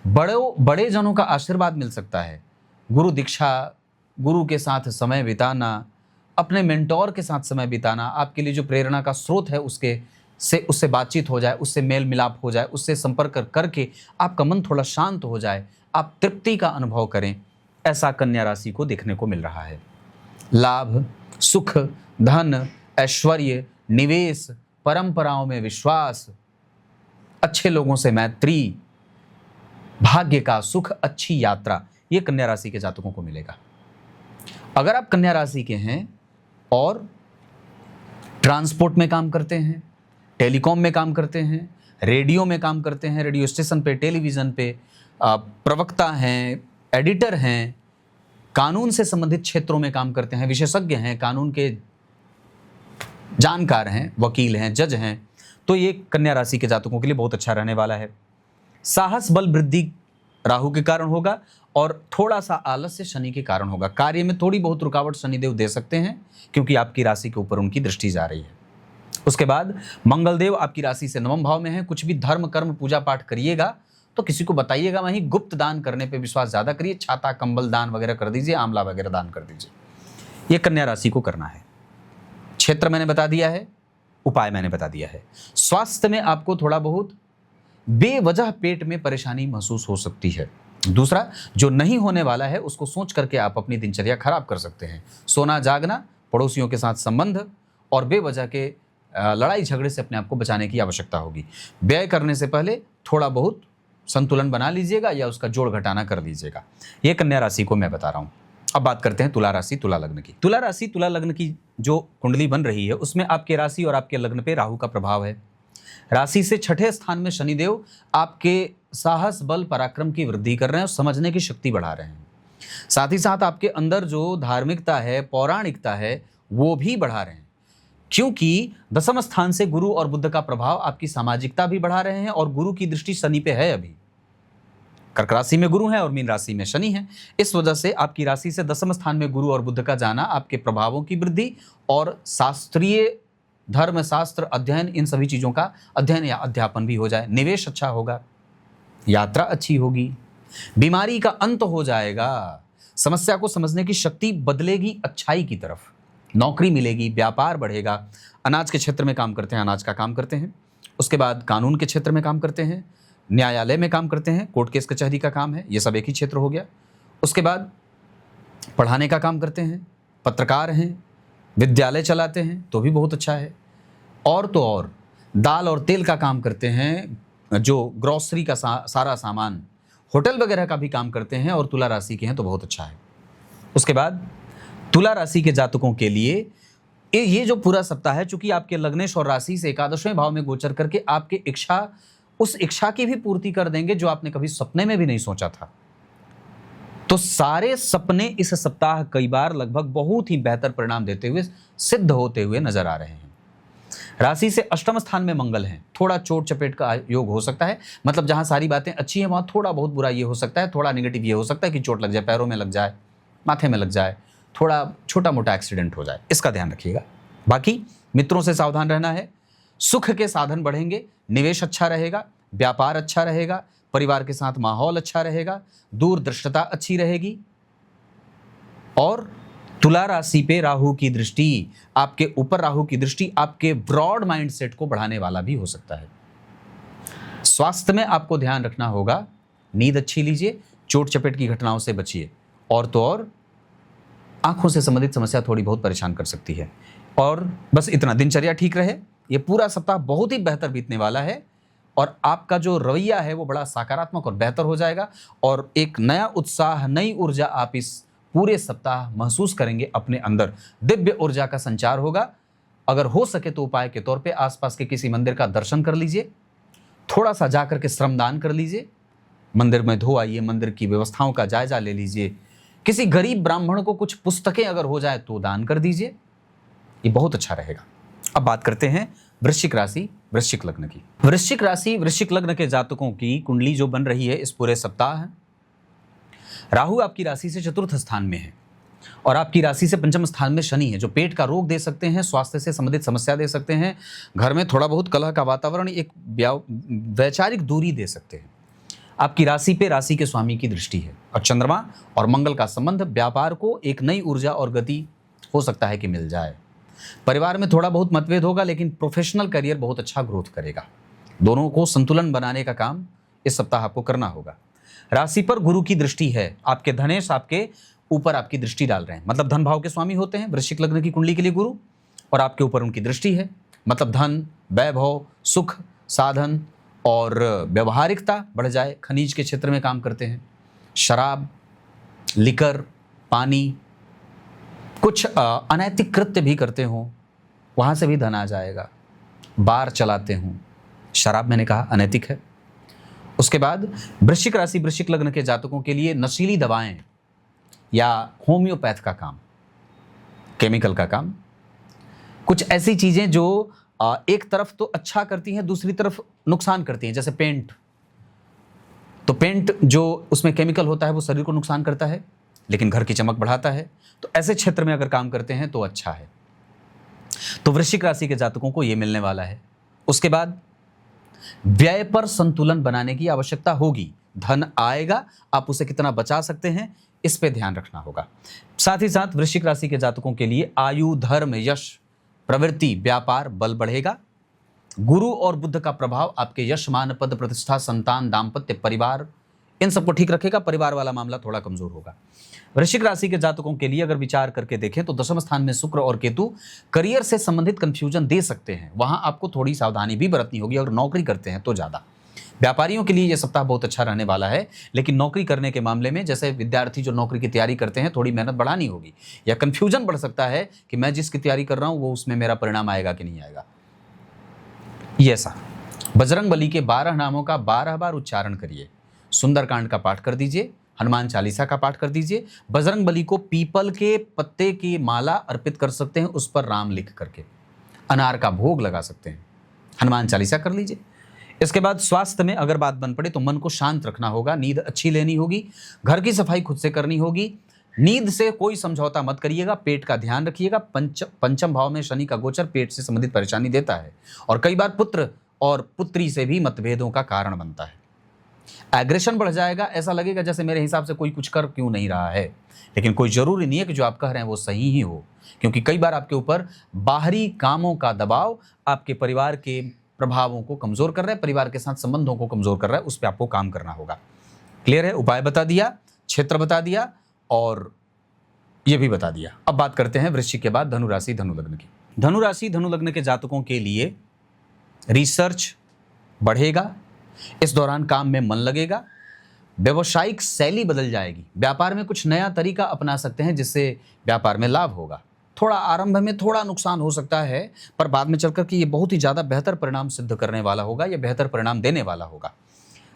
बड़े जनों का आशीर्वाद मिल सकता है। गुरु दीक्षा, गुरु के साथ समय बिताना, अपने मेंटोर के साथ समय बिताना, आपके लिए जो प्रेरणा का स्रोत है उससे बातचीत हो जाए, उससे मेल मिलाप हो जाए, उससे संपर्क करके आपका मन थोड़ा शांत हो जाए, आप तृप्ति का अनुभव करें, ऐसा कन्या राशि को देखने को मिल रहा है। लाभ, सुख, धन, ऐश्वर्य, निवेश, परंपराओं में विश्वास, अच्छे लोगों से मैत्री, भाग्य का सुख, अच्छी यात्रा, ये कन्या राशि के जातकों को मिलेगा। अगर आप कन्या राशि के हैं और ट्रांसपोर्ट में काम करते हैं, टेलीकॉम में काम करते हैं, रेडियो में काम करते हैं, रेडियो स्टेशन पे, टेलीविज़न पे प्रवक्ता हैं, एडिटर हैं, कानून से संबंधित क्षेत्रों में काम करते हैं, विशेषज्ञ हैं, कानून के जानकार हैं, वकील हैं, जज हैं, तो ये कन्या राशि के जातकों के लिए बहुत अच्छा रहने वाला है। साहस बल वृद्धि राहु के कारण होगा और थोड़ा सा आलस्य शनि के कारण होगा। कार्य में थोड़ी बहुत रुकावट शनिदेव दे सकते हैं क्योंकि आपकी राशि के ऊपर उनकी दृष्टि जा रही है। उसके बाद मंगलदेव आपकी राशि से 9वें भाव में है। कुछ भी धर्म कर्म पूजा पाठ करिएगा तो किसी को बताइएगा वहीं, गुप्त दान करने पे विश्वास ज़्यादा करिए। छाता कंबल दान वगैरह कर दीजिए, आंवला वगैरह दान कर दीजिए। ये कन्या राशि को करना है। क्षेत्र मैंने बता दिया है, उपाय मैंने बता दिया है। स्वास्थ्य में आपको थोड़ा बहुत बेवजह पेट में परेशानी महसूस हो सकती है। दूसरा, जो नहीं होने वाला है उसको सोच करके आप अपनी दिनचर्या खराब कर सकते हैं। सोना जागना, पड़ोसियों के साथ संबंध और बेवजह के लड़ाई झगड़े से अपने आप को बचाने की आवश्यकता होगी। व्यय करने से पहले थोड़ा बहुत संतुलन बना लीजिएगा या उसका जोड़ घटाना कर दीजिएगा। ये कन्या राशि को मैं बता रहा हूँ। अब बात करते हैं तुला राशि तुला लग्न की। तुला राशि तुला लग्न की जो कुंडली बन रही है उसमें आपके राशि और आपके लग्न पे राहु का प्रभाव है। राशि से 6ठे स्थान में शनिदेव आपके साहस बल पराक्रम की वृद्धि कर रहे हैं और समझने की शक्ति बढ़ा रहे हैं। साथ ही साथ आपके अंदर जो धार्मिकता है, पौराणिकता है, वो भी बढ़ा रहे हैं। क्योंकि दसम स्थान से गुरु और बुध का प्रभाव आपकी सामाजिकता भी बढ़ा रहे हैं और गुरु की दृष्टि शनि पे है। अभी कर्क राशि में गुरु है और मीन राशि में शनि है। इस वजह से आपकी राशि से दसम स्थान में गुरु और बुध का जाना आपके प्रभावों की वृद्धि और शास्त्रीय धर्म शास्त्र अध्ययन, इन सभी चीज़ों का अध्ययन या अध्यापन भी हो जाए। निवेश अच्छा होगा, यात्रा अच्छी होगी, बीमारी का अंत हो जाएगा, समस्या को समझने की शक्ति बदलेगी अच्छाई की तरफ, नौकरी मिलेगी, व्यापार बढ़ेगा। अनाज के क्षेत्र में काम करते हैं, अनाज का काम करते हैं। उसके बाद कानून के क्षेत्र में काम करते हैं, न्यायालय में काम करते हैं, कोर्ट केस कचहरी का काम है, ये सब एक ही क्षेत्र हो गया। उसके बाद पढ़ाने का काम करते हैं, पत्रकार हैं, विद्यालय चलाते हैं तो भी बहुत अच्छा है। और तो और दाल और तेल का काम करते हैं, जो ग्रॉसरी का सारा सामान, होटल वगैरह का भी काम करते हैं और तुला राशि के हैं तो बहुत अच्छा है। उसके बाद तुला राशि के जातकों के लिए ये जो पूरा सप्ताह है, चूंकि आपके लग्नेश और राशि से एकादशवें भाव में गोचर करके आपके इच्छा, उस इच्छा की भी पूर्ति कर देंगे जो आपने कभी सपने में भी नहीं सोचा था। तो सारे सपने इस सप्ताह कई बार लगभग बहुत ही बेहतर परिणाम देते हुए सिद्ध होते हुए नजर आ रहे हैं। राशि से अष्टम स्थान में मंगल है, थोड़ा चोट चपेट का योग हो सकता है। मतलब जहां सारी बातें अच्छी हैं वहां थोड़ा बहुत बुरा ये हो सकता है, थोड़ा नेगेटिव ये हो सकता है कि चोट लग जाए, पैरों में लग जाए, माथे में लग जाए, थोड़ा छोटा मोटा एक्सीडेंट हो जाए, इसका ध्यान रखिएगा। बाकी मित्रों से सावधान रहना है। सुख के साधन बढ़ेंगे, निवेश अच्छा रहेगा, व्यापार अच्छा रहेगा, परिवार के साथ माहौल अच्छा रहेगा, दूरदृष्टता अच्छी रहेगी। और तुला राशि पे राहु की दृष्टि, आपके ऊपर राहु की दृष्टि आपके ब्रॉड माइंडसेट को बढ़ाने वाला भी हो सकता है। स्वास्थ्य में आपको ध्यान रखना होगा, नींद अच्छी लीजिए, चोट चपेट की घटनाओं से बचिए। और तो और आंखों से संबंधित समस्या थोड़ी बहुत परेशान कर सकती है। और बस इतना, दिनचर्या ठीक रहे। ये पूरा सप्ताह बहुत ही बेहतर बीतने वाला है और आपका जो रवैया है वो बड़ा सकारात्मक और बेहतर हो जाएगा और एक नया उत्साह, नई ऊर्जा आप इस पूरे सप्ताह महसूस करेंगे। अपने अंदर दिव्य ऊर्जा का संचार होगा। अगर हो सके तो उपाय के तौर पे आसपास के किसी मंदिर का दर्शन कर लीजिए, थोड़ा सा जाकर के श्रमदान कर लीजिए, मंदिर में धो आइए, मंदिर की व्यवस्थाओं का जायजा ले लीजिए, किसी गरीब ब्राह्मण को कुछ पुस्तकें अगर हो जाए तो दान कर दीजिए, ये बहुत अच्छा रहेगा। अब बात करते हैं वृश्चिक राशि वृश्चिक लग्न की। वृश्चिक राशि वृश्चिक लग्न के जातकों की कुंडली जो बन रही है इस पूरे सप्ताह, राहु आपकी राशि से चतुर्थ स्थान में है और आपकी राशि से पंचम स्थान में शनि है, जो पेट का रोग दे सकते हैं, स्वास्थ्य से संबंधित समस्या दे सकते हैं, घर में थोड़ा बहुत कलह का वातावरण, एक वैचारिक दूरी दे सकते हैं। आपकी राशि पे राशि के स्वामी की दृष्टि है और चंद्रमा और मंगल का संबंध व्यापार को एक नई ऊर्जा और गति हो सकता है कि मिल जाए। परिवार में थोड़ा बहुत मतभेद होगा लेकिन प्रोफेशनल करियर बहुत अच्छा ग्रोथ करेगा। दोनों को संतुलन बनाने का काम इस सप्ताह आपको करना होगा। राशि पर गुरु की दृष्टि है, आपके धनेश आपके ऊपर आपकी दृष्टि डाल रहे हैं, मतलब धन भाव के स्वामी होते हैं वृश्चिक लग्न की कुंडली के लिए गुरु, और आपके ऊपर उनकी दृष्टि है, मतलब धन, वैभव, सुख, साधन और व्यवहारिकता बढ़ जाए। खनिज के क्षेत्र में काम करते हैं, शराब, लिकर, पानी, कुछ अनैतिक कृत्य भी करते हों, वहाँ से भी धन आ जाएगा। बार चलाते हों, शराब मैंने कहा अनैतिक है। उसके बाद वृश्चिक राशि वृश्चिक लग्न के जातकों के लिए नशीली दवाएं या होम्योपैथ का काम, केमिकल का काम, कुछ ऐसी चीज़ें जो एक तरफ तो अच्छा करती हैं दूसरी तरफ नुकसान करती हैं। जैसे पेंट, तो पेंट जो उसमें केमिकल होता है वो शरीर को नुकसान करता है लेकिन घर की चमक बढ़ाता है। तो ऐसे क्षेत्र में अगर काम करते हैं तो अच्छा है। तो वृश्चिक राशि के जातकों को ये मिलने वाला है। उसके बाद व्यय पर संतुलन बनाने की आवश्यकता होगी। धन आएगा, आप उसे कितना बचा सकते हैं इस पे ध्यान रखना होगा। साथ ही साथ वृश्चिक राशि के जातकों के लिए आयु, धर्म, यश, प्रवृत्ति, व्यापार, बल बढ़ेगा। गुरु और बुध का प्रभाव आपके यश, मान, पद, प्रतिष्ठा, संतान, दाम्पत्य, परिवार, इन सबको ठीक रखेगा। परिवार वाला मामला थोड़ा कमजोर होगा। वृश्चिक राशि के जातकों के लिए अगर विचार करके देखें तो दशम स्थान में शुक्र और केतु करियर से संबंधित कंफ्यूजन दे सकते हैं, वहां आपको थोड़ी सावधानी भी बरतनी होगी। अगर नौकरी करते हैं तो ज्यादा। व्यापारियों के लिए यह सप्ताह बहुत अच्छा रहने वाला है, लेकिन नौकरी करने के मामले में जैसे विद्यार्थी जो नौकरी की तैयारी करते हैं थोड़ी मेहनत बढ़ानी होगी, या कंफ्यूजन बढ़ सकता है कि मैं जिसकी तैयारी कर रहा हूं वो उसमें मेरा परिणाम आएगा कि नहीं आएगा। ये ऐसा बजरंग बली के 12 नामों का 12 बार उच्चारण करिए, सुंदरकांड का पाठ कर दीजिए, हनुमान चालीसा का पाठ कर दीजिए। बजरंग बली को पीपल के पत्ते की माला अर्पित कर सकते हैं, उस पर राम लिख करके। अनार का भोग लगा सकते हैं, हनुमान चालीसा कर लीजिए। इसके बाद स्वास्थ्य में अगर बात बन पड़े तो मन को शांत रखना होगा, नींद अच्छी लेनी होगी, घर की सफाई खुद से करनी होगी, नींद से कोई समझौता मत करिएगा, पेट का ध्यान रखिएगा। पंचम भाव में शनि का गोचर पेट से संबंधित परेशानी देता है और कई बार पुत्र और पुत्री से भी मतभेदों का कारण बनता है। एग्रेशन बढ़ जाएगा, ऐसा लगेगा जैसे मेरे हिसाब से कोई कुछ कर क्यों नहीं रहा है, लेकिन कोई जरूरी नहीं है कि जो आप कह रहे हैं वो सही ही हो, क्योंकि कई बार आपके ऊपर बाहरी कामों का दबाव आपके परिवार के प्रभावों को कमजोर कर रहा है, परिवार के साथ संबंधों को कमजोर कर रहा है, उस पर आपको काम करना होगा। क्लियर है? उपाय बता दिया, क्षेत्र बता दिया और ये भी बता दिया। अब बात करते हैं वृश्चिक के बाद धनु राशि धनु लग्न की। धनु राशि धनु लग्न के जातकों के लिए रिसर्च बढ़ेगा, इस दौरान काम में मन लगेगा, व्यवसायिक शैली बदल जाएगी, व्यापार में कुछ नया तरीका अपना सकते हैं जिससे व्यापार में लाभ होगा। थोड़ा आरंभ में थोड़ा नुकसान हो सकता है, पर बाद में चलकर के ये बहुत ही ज़्यादा बेहतर परिणाम सिद्ध करने वाला होगा, या बेहतर परिणाम देने वाला होगा।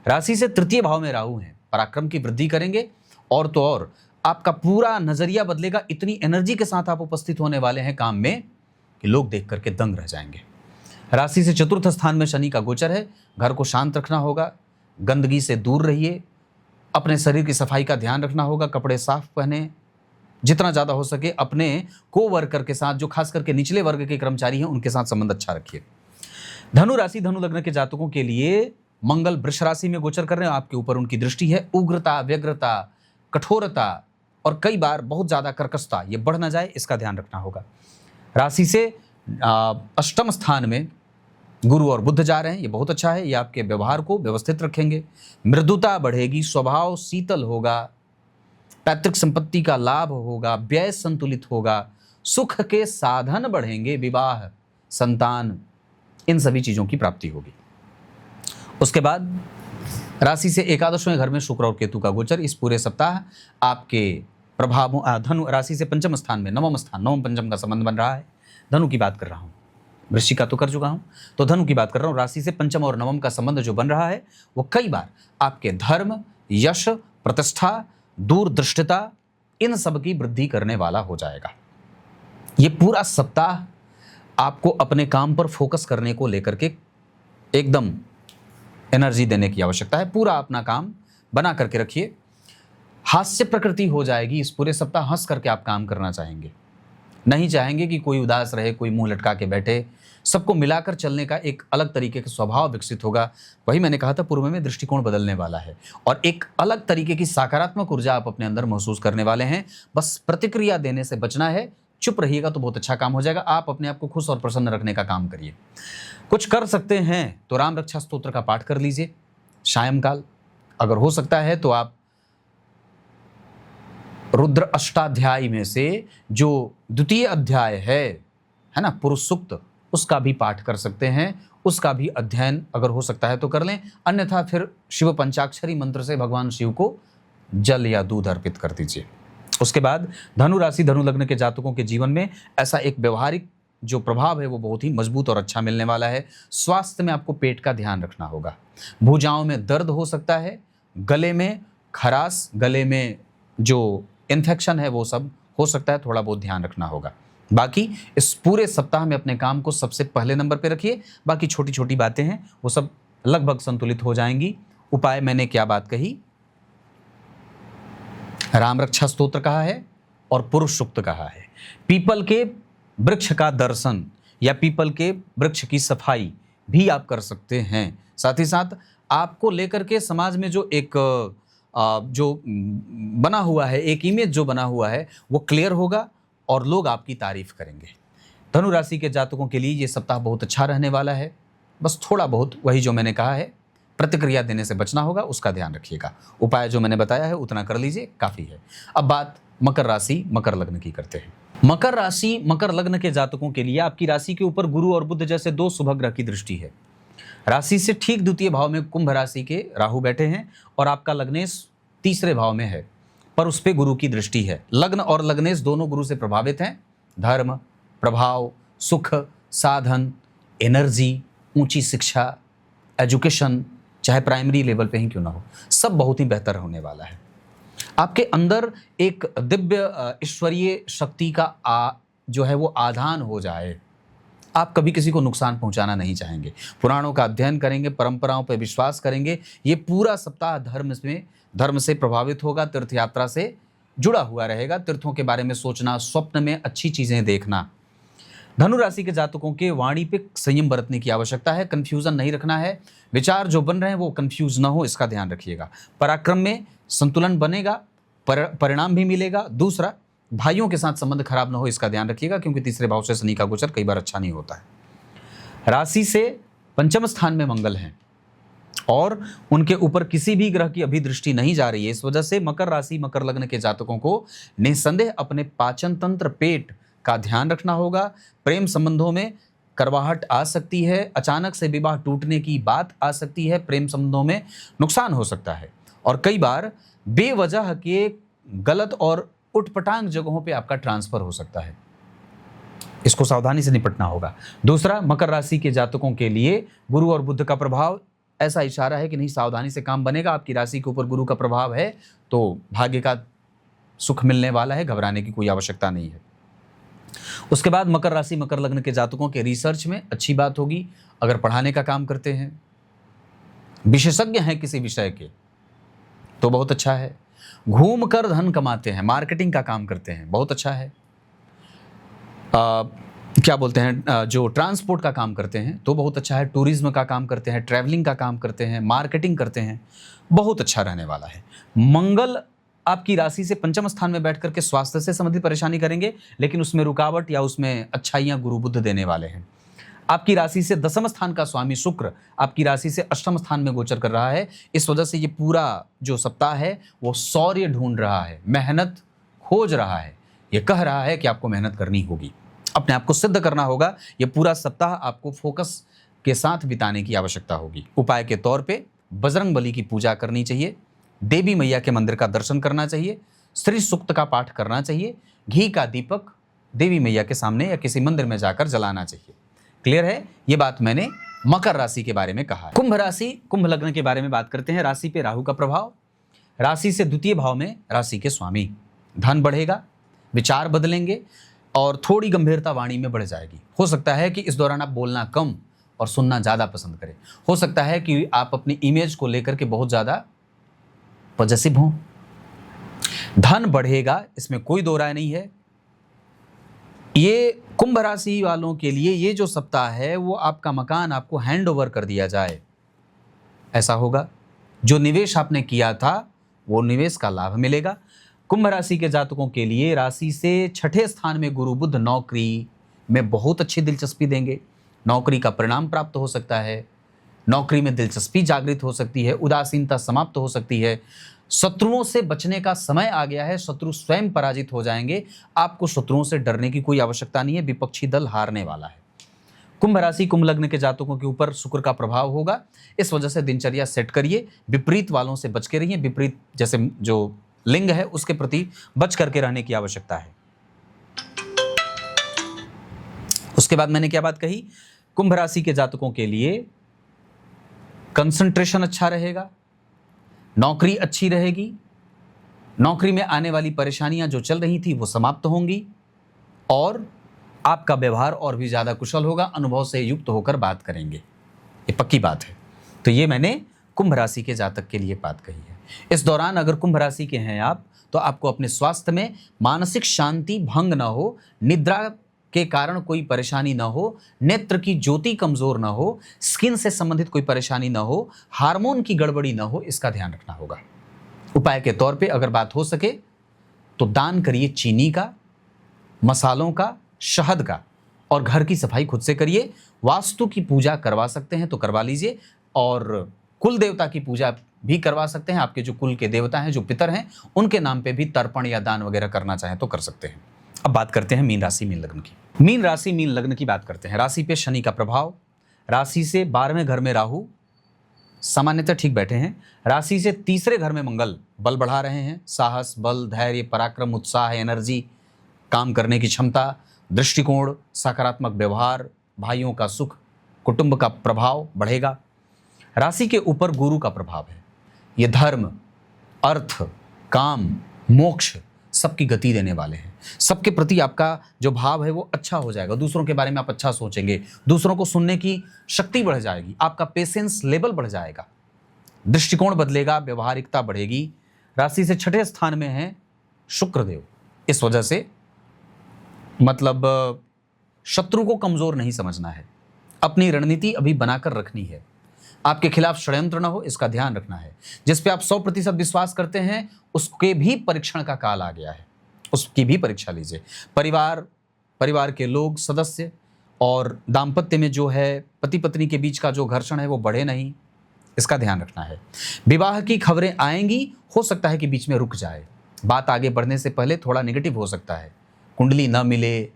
राशि से तृतीय भाव में राहु हैं, पराक्रम की वृद्धि करेंगे और तो और आपका पूरा नजरिया बदलेगा। इतनी एनर्जी के साथ आप उपस्थित होने वाले हैं काम में कि लोग देख करके दंग रह जाएंगे। राशि से चतुर्थ स्थान में शनि का गोचर है, घर को शांत रखना होगा, गंदगी से दूर रहिए, अपने शरीर की सफाई का ध्यान रखना होगा, कपड़े साफ पहने, जितना ज़्यादा हो सके अपने को वर्कर के साथ, जो खास करके निचले वर्ग के कर्मचारी हैं, उनके साथ संबंध अच्छा रखिए। धनु राशि धनु लग्न के जातकों के लिए मंगल वृष राशि में गोचर कर रहे हैं, आपके ऊपर उनकी दृष्टि है। उग्रता, व्यग्रता, कठोरता और कई बार बहुत ज़्यादा कर्कशता ये बढ़ ना जाए, इसका ध्यान रखना होगा। राशि से अष्टम स्थान में गुरु और बुध जा रहे हैं, ये बहुत अच्छा है, ये आपके व्यवहार को व्यवस्थित रखेंगे, मृदुता बढ़ेगी, स्वभाव शीतल होगा, पैतृक संपत्ति का लाभ होगा, व्यय संतुलित होगा, सुख के साधन बढ़ेंगे, विवाह, संतान, इन सभी चीजों की प्राप्ति होगी। उसके बाद राशि से एकादशवें घर में शुक्र और केतु का गोचर इस पूरे सप्ताह आपके प्रभावों, धनु राशि से पंचम स्थान में नवम पंचम का संबंध बन रहा है। धनु की बात कर रहा हूं, वृश्चिक का तो कर चुका हूं, तो धनु की बात कर रहा हूं। राशि से पंचम और नवम का संबंध जो बन रहा है वो कई बार आपके धर्म, यश, प्रतिष्ठा, दूरदृष्टता, इन सब की वृद्धि करने वाला हो जाएगा। ये पूरा सप्ताह आपको अपने काम पर फोकस करने को लेकर के एकदम एनर्जी देने की आवश्यकता है। पूरा अपना काम बना करके रखिए, हास्य प्रकृति हो जाएगी इस पूरे सप्ताह, हंस करके आप काम करना चाहेंगे, नहीं चाहेंगे कि कोई उदास रहे, कोई मुंह लटका के बैठे। सबको मिलाकर चलने का एक अलग तरीके का स्वभाव विकसित होगा। वही मैंने कहा था, पूर्व में दृष्टिकोण बदलने वाला है और एक अलग तरीके की सकारात्मक ऊर्जा आप अपने अंदर महसूस करने वाले हैं। बस प्रतिक्रिया देने से बचना है, चुप रहिएगा तो बहुत अच्छा काम हो जाएगा। आप अपने आप को खुश और प्रसन्न रखने का काम करिए। कुछ कर सकते हैं तो राम रक्षा स्तोत्र का पाठ कर लीजिए सायंकाल, अगर हो सकता है तो आप रुद्र अष्टाध्यायी में से जो द्वितीय अध्याय है ना, पुरुष सूक्त, उसका भी पाठ कर सकते हैं, उसका भी अध्ययन अगर हो सकता है तो कर लें। अन्यथा फिर शिव पंचाक्षरी मंत्र से भगवान शिव को जल या दूध अर्पित कर दीजिए। उसके बाद धनु राशि धनु लग्न के जातकों के जीवन में ऐसा एक व्यवहारिक जो प्रभाव है वो बहुत ही मजबूत और अच्छा मिलने वाला है। स्वास्थ्य में आपको पेट का ध्यान रखना होगा, भुजाओं में दर्द हो सकता है, गले में खराश, गले में जो इन्फेक्शन है वो सब हो सकता है, थोड़ा बहुत ध्यान रखना होगा। बाकी इस पूरे सप्ताह में अपने काम को सबसे पहले नंबर पे रखिए, बाकी छोटी छोटी बातें हैं वो सब लगभग संतुलित हो जाएंगी। उपाय मैंने क्या बात कही, राम रक्षा स्तोत्र कहा है और पुरुष सूक्त कहा है। पीपल के वृक्ष का दर्शन या पीपल के वृक्ष की सफाई भी आप कर सकते हैं। साथ ही साथ आपको लेकर के समाज में जो एक जो बना हुआ है, एक इमेज जो बना हुआ है वो क्लियर होगा और लोग आपकी तारीफ करेंगे। धनु राशि के जातकों के लिए ये सप्ताह बहुत अच्छा रहने वाला है। बस थोड़ा बहुत वही जो मैंने कहा है, प्रतिक्रिया देने से बचना होगा, उसका ध्यान रखिएगा। उपाय जो मैंने बताया है उतना कर लीजिए, काफ़ी है। अब बात मकर राशि मकर लग्न की करते हैं। मकर राशि मकर लग्न के जातकों के लिए आपकी राशि के ऊपर गुरु और बुध जैसे दो शुभ ग्रह की दृष्टि है। राशि से ठीक द्वितीय भाव में कुंभ राशि के राहु बैठे हैं और आपका लग्नेश तीसरे भाव में है, पर उस पर गुरु की दृष्टि है। लग्न और लग्नेश दोनों गुरु से प्रभावित हैं। धर्म, प्रभाव, सुख, साधन, एनर्जी, ऊंची शिक्षा, एजुकेशन, चाहे प्राइमरी लेवल पे ही क्यों ना हो, सब बहुत ही बेहतर होने वाला है। आपके अंदर एक दिव्य ईश्वरीय शक्ति का जो है वो आधान हो जाए, आप कभी किसी को नुकसान पहुंचाना नहीं चाहेंगे। पुराणों का अध्ययन करेंगे, परंपराओं पर विश्वास करेंगे। ये पूरा सप्ताह धर्म से प्रभावित होगा, तीर्थ यात्रा से जुड़ा हुआ रहेगा। तीर्थों के बारे में सोचना, स्वप्न में अच्छी चीजें देखना। धनु राशि के जातकों के वाणी पे संयम बरतने की आवश्यकता है, कंफ्यूजन नहीं रखना है। विचार जो बन रहे हैं वो कंफ्यूज ना हो, इसका ध्यान रखिएगा। पराक्रम में संतुलन बनेगा, परिणाम भी मिलेगा। दूसरा, भाइयों के साथ संबंध खराब ना हो, इसका ध्यान रखिएगा, क्योंकि तीसरे भाव से शनि का गोचर कई बार अच्छा नहीं होता है। राशि से पंचम स्थान में मंगल हैं और उनके ऊपर किसी भी ग्रह की अभी दृष्टि नहीं जा रही है। इस वजह से मकर राशि मकर लग्न के जातकों को निसंदेह अपने पाचन तंत्र, पेट का ध्यान रखना होगा। प्रेम संबंधों में करवाहट आ सकती है, अचानक से विवाह टूटने की बात आ सकती है, प्रेम संबंधों में नुकसान हो सकता है और कई बार बेवजह के गलत और उटपटांग जगहों पे आपका ट्रांसफर हो सकता है। इसको सावधानी से निपटना होगा। दूसरा, मकर राशि के जातकों के लिए गुरु और बुध का प्रभाव ऐसा इशारा है कि नहीं, सावधानी से काम बनेगा। आपकी राशि के ऊपर गुरु का प्रभाव है तो भाग्य का सुख मिलने वाला है, घबराने की कोई आवश्यकता नहीं है। उसके बाद मकर राशि मकर लग्न के जातकों के रिसर्च में अच्छी बात होगी। अगर पढ़ाने का काम करते हैं, विशेषज्ञ हैं किसी विषय के, तो बहुत अच्छा है। घूमकर धन कमाते हैं, मार्केटिंग का काम करते हैं, बहुत अच्छा है। क्या बोलते हैं, जो ट्रांसपोर्ट का काम करते हैं तो बहुत अच्छा है। टूरिज्म का काम करते हैं, ट्रैवलिंग का काम करते हैं, मार्केटिंग करते हैं, बहुत अच्छा रहने वाला है। मंगल आपकी राशि से पंचम स्थान में बैठ करके स्वास्थ्य से संबंधित परेशानी करेंगे, लेकिन उसमें रुकावट या उसमें अच्छाइयाँ गुरु बुध देने वाले हैं। आपकी राशि से दसम स्थान का स्वामी शुक्र आपकी राशि से अष्टम स्थान में गोचर कर रहा है। इस वजह से ये पूरा जो सप्ताह है वो शौर्य ढूंढ रहा है, मेहनत खोज रहा है। ये कह रहा है कि आपको मेहनत करनी होगी, अपने आप को सिद्ध करना होगा। ये पूरा सप्ताह आपको फोकस के साथ बिताने की आवश्यकता होगी। उपाय के तौर पे बजरंग बली की पूजा करनी चाहिए, देवी मैया के मंदिर का दर्शन करना चाहिए, श्री सूक्त का पाठ करना चाहिए, घी का दीपक देवी मैया के सामने या किसी मंदिर में जाकर जलाना चाहिए। क्लियर है? ये बात मैंने मकर राशि के बारे में कहा है। कुंभ राशि कुंभ लग्न के बारे में बात करते हैं। राशि पे राहु का प्रभाव, राशि से द्वितीय भाव में राशि के स्वामी। धन बढ़ेगा, विचार बदलेंगे और थोड़ी गंभीरता वाणी में बढ़ जाएगी। हो सकता है कि इस दौरान आप बोलना कम और सुनना ज़्यादा पसंद करें। हो सकता है कि आप अपनी इमेज को लेकर के बहुत ज़्यादा पॉजिटिव हों। धन बढ़ेगा, इसमें कोई दो राय नहीं है। ये कुंभ राशि वालों के लिए ये जो सप्ताह है वो आपका मकान आपको हैंड ओवर कर दिया जाए, ऐसा होगा। जो निवेश आपने किया था वो निवेश का लाभ मिलेगा। कुंभ राशि के जातकों के लिए राशि से छठे स्थान में गुरु बुध नौकरी में बहुत अच्छी दिलचस्पी देंगे। नौकरी का परिणाम प्राप्त हो सकता है, नौकरी में दिलचस्पी जागृत हो सकती है, उदासीनता समाप्त हो सकती है। शत्रुओं से बचने का समय आ गया है, शत्रु स्वयं पराजित हो जाएंगे। आपको शत्रुओं से डरने की कोई आवश्यकता नहीं है, विपक्षी दल हारने वाला है। कुंभ राशि कुंभ लग्न के जातकों के ऊपर शुक्र का प्रभाव होगा, इस वजह से दिनचर्या सेट करिए। विपरीत वालों से बच के रहिए, विपरीत जैसे जो लिंग है उसके प्रति बच करके रहने की आवश्यकता है। उसके बाद मैंने क्या बात कही, कुंभ राशि के जातकों के लिए कंसंट्रेशन अच्छा रहेगा, नौकरी अच्छी रहेगी, नौकरी में आने वाली परेशानियां जो चल रही थी वो समाप्त होंगी और आपका व्यवहार और भी ज़्यादा कुशल होगा, अनुभव से युक्त होकर बात करेंगे, ये पक्की बात है। तो ये मैंने कुंभ राशि के जातक के लिए बात कही है। इस दौरान अगर कुंभ राशि के हैं आप, तो आपको अपने स्वास्थ्य में मानसिक शांति भंग ना हो, निद्रा के कारण कोई परेशानी ना हो, नेत्र की ज्योति कमजोर ना हो, स्किन से संबंधित कोई परेशानी ना हो, हार्मोन की गड़बड़ी ना हो, इसका ध्यान रखना होगा। उपाय के तौर पे अगर बात हो सके तो दान करिए चीनी का, मसालों का, शहद का, और घर की सफाई खुद से करिए। वास्तु की पूजा करवा सकते हैं तो करवा लीजिए, और कुल देवता की पूजा भी करवा सकते हैं। आपके जो कुल के देवता हैं, जो पितर हैं, उनके नाम पे भी तर्पण या दान वगैरह करना चाहें तो कर सकते हैं। अब बात करते हैं मीन राशि मीन लग्न की। मीन राशि मीन लग्न की बात करते हैं। राशि पे शनि का प्रभाव, राशि से 12वें घर में राहु सामान्यतः ठीक बैठे हैं, राशि से तीसरे घर में मंगल बल बढ़ा रहे हैं। साहस, बल, धैर्य, पराक्रम, उत्साह, एनर्जी, काम करने की क्षमता, दृष्टिकोण, सकारात्मक व्यवहार, भाइयों का सुख, कुटुंब का प्रभाव बढ़ेगा। राशि के ऊपर गुरु का प्रभाव है। ये धर्म, अर्थ, काम, मोक्ष, सबकी गति देने वाले हैं। सबके प्रति आपका जो भाव है वो अच्छा हो जाएगा, दूसरों के बारे में आप अच्छा सोचेंगे, दूसरों को सुनने की शक्ति बढ़ जाएगी, आपका पेशेंस लेवल बढ़ जाएगा, दृष्टिकोण बदलेगा, व्यवहारिकता बढ़ेगी। राशि से 6ठे स्थान में है शुक्रदेव, इस वजह से मतलब शत्रु को कमजोर नहीं समझना है, अपनी रणनीति अभी बनाकर रखनी है, आपके खिलाफ षड्यंत्र ना हो इसका ध्यान रखना है। जिस पे आप 100% विश्वास करते हैं उसके भी परीक्षण का काल आ गया है, उसकी भी परीक्षा लीजिए। परिवार के लोग सदस्य और दाम्पत्य में जो है पति पत्नी के बीच का जो घर्षण है वो बढ़े नहीं, इसका ध्यान रखना है। विवाह की खबरें आएंगी, हो सकता है कि बीच में रुक जाए, बात आगे बढ़ने से पहले थोड़ा नेगेटिव हो सकता है, कुंडली न मिले,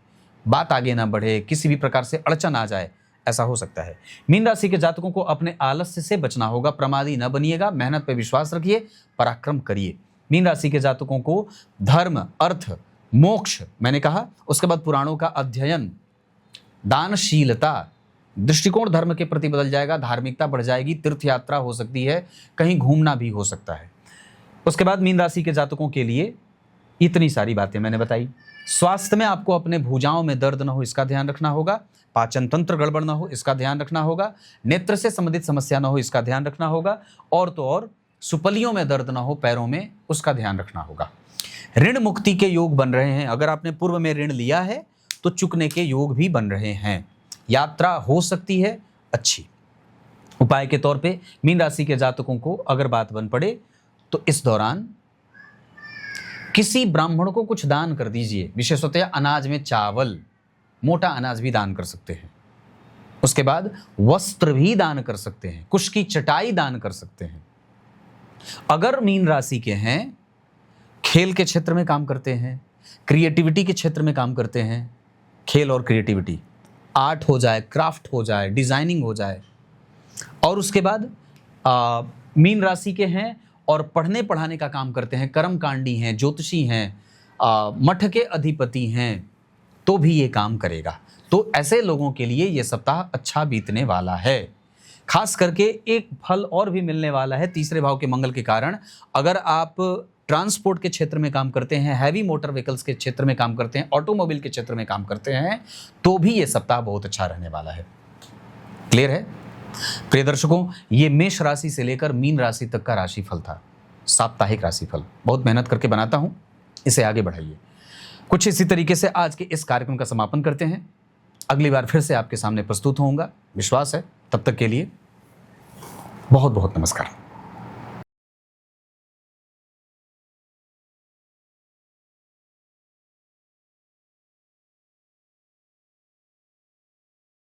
बात आगे ना बढ़े, किसी भी प्रकार से अड़चन आ जाए, ऐसा हो सकता है। मीन राशि के जातकों को अपने आलस्य से बचना होगा, प्रमादी न बनिएगा, मेहनत पे विश्वास रखिए, पराक्रम करिए। मीन राशि के जातकों को धर्म, अर्थ, मोक्ष मैंने कहा, उसके बाद पुराणों का अध्ययन, दानशीलता, दृष्टिकोण धर्म के प्रति बदल जाएगा, धार्मिकता बढ़ जाएगी, तीर्थ यात्रा हो सकती है, कहीं घूमना भी हो सकता है। उसके बाद मीन राशि के जातकों के लिए इतनी सारी बातें मैंने बताई। स्वास्थ्य में आपको अपने भुजाओं में दर्द न हो इसका ध्यान रखना होगा, पाचन तंत्र गड़बड़ न हो इसका ध्यान रखना होगा, नेत्र से संबंधित समस्या न हो इसका ध्यान रखना होगा, और तो और सुपलियों में दर्द न हो पैरों में, उसका ध्यान रखना होगा। ऋण मुक्ति के योग बन रहे हैं, अगर आपने पूर्व में ऋण लिया है तो चुकने के योग भी बन रहे हैं, यात्रा हो सकती है अच्छी। उपाय के तौर पे मीन राशि के जातकों को अगर बात बन पड़े तो इस दौरान किसी ब्राह्मण को कुछ दान कर दीजिए, विशेषतः अनाज में चावल, मोटा अनाज भी दान कर सकते हैं। उसके बाद वस्त्र भी दान कर सकते हैं, कुश की चटाई दान कर सकते हैं। अगर मीन राशि के हैं, खेल के क्षेत्र में काम करते हैं, क्रिएटिविटी के क्षेत्र में काम करते हैं, खेल और क्रिएटिविटी, आर्ट हो जाए, क्राफ्ट हो जाए, डिजाइनिंग हो जाए, और उसके बाद मीन राशि के हैं और पढ़ने पढ़ाने का काम करते हैं, कर्मकांडी हैं, ज्योतिषी हैं, मठ के अधिपति हैं, तो भी ये काम करेगा। तो ऐसे लोगों के लिए ये सप्ताह अच्छा बीतने वाला है। खास करके एक फल और भी मिलने वाला है तीसरे भाव के मंगल के कारण। अगर आप ट्रांसपोर्ट के क्षेत्र में काम करते हैं, हैवी मोटर व्हीकल्स के क्षेत्र में काम करते हैं, ऑटोमोबाइल के क्षेत्र में काम करते हैं, तो भी ये सप्ताह बहुत अच्छा रहने वाला है। क्लियर है प्रिय दर्शकों? ये मेष राशि से लेकर मीन राशि तक का राशिफल था, साप्ताहिक राशिफल। बहुत मेहनत करके बनाता हूं, इसे आगे बढ़ाइए। कुछ इसी तरीके से आज के इस कार्यक्रम का समापन करते हैं। अगली बार फिर से आपके सामने प्रस्तुत होऊंगा, विश्वास है। तब तक के लिए बहुत बहुत नमस्कार।